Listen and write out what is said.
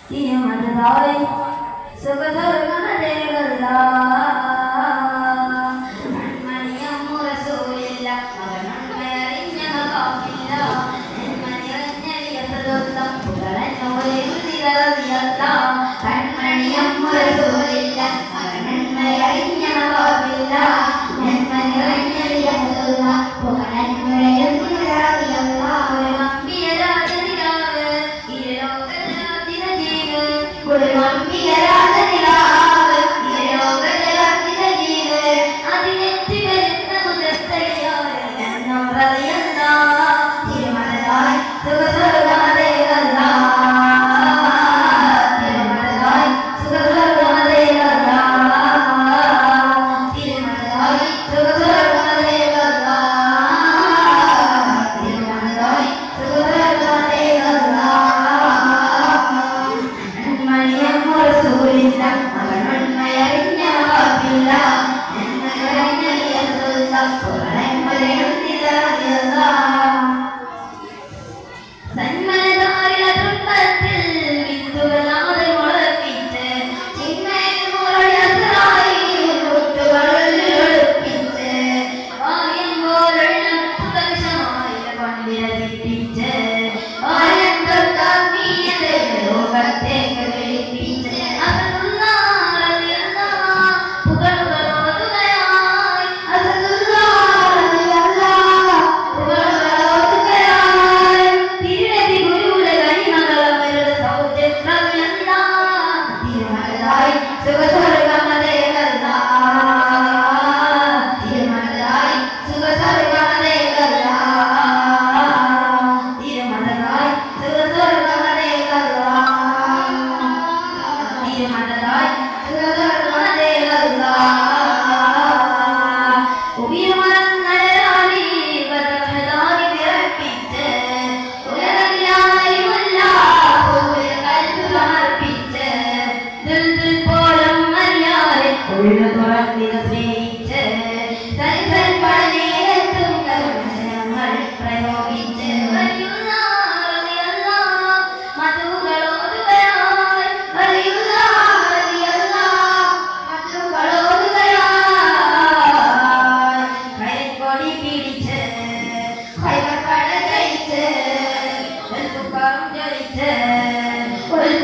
തിരുമതായി സുഖസ്വർഗമതേകല്ല മൺമണിയമ്മു റസൂലില്ല മകനന്മയറിഞ്ഞ കാപ്പില്ല നെന്മണിയറിഞ്ഞ സദോത്തം പുകളന്നോരെ ഉദിരറിയല്ല കൺമണിയമ്മു റസൂലില്ല മകനന്മയറിഞ്ഞ കാപ്പില്ല നെന്മണിയറിഞ്ഞ സദോത്തം പുകളന്നോരെ ഉദിരറിയല്ല ഒരു മമ്മിയരാധനിലാവ് ലോകജലത്തിന ജീവ് അതിനെത്തി വരുന്ന മുതത്തയ്യാരെന്നും പ്രതിയല്ല തിരുമലതായി സുഖസ്വർഗമതേകല്ല തിരുമലതായി സുഖസ്വർഗമതേകല്ല തിരുമലതായി സുഖസ്വർഗമതേകല്ല തിരുമലതായി സുഖസ്വർഗമതേകല്ല റസൂലില്ല മകനന്മയറിഞ്ഞ വാക്കില്ല എന്നറിഞ്ഞ സന്മനതാരില തൃപ്പത്തിൽ വിത്തുകളാതെ മുളപ്പിച്ച് ചിന്മയിൽ മുറയസായി മുത്തുകളിൽ ഒളിപ്പിച്ച് വായം പോലുള്ള മുത്തുകർഷമായ കൊണ്ടിരസിപ്പിച്ച് വായം തൊട്ടാക്കിയത് ലോകത്തേക്ക് ഒരു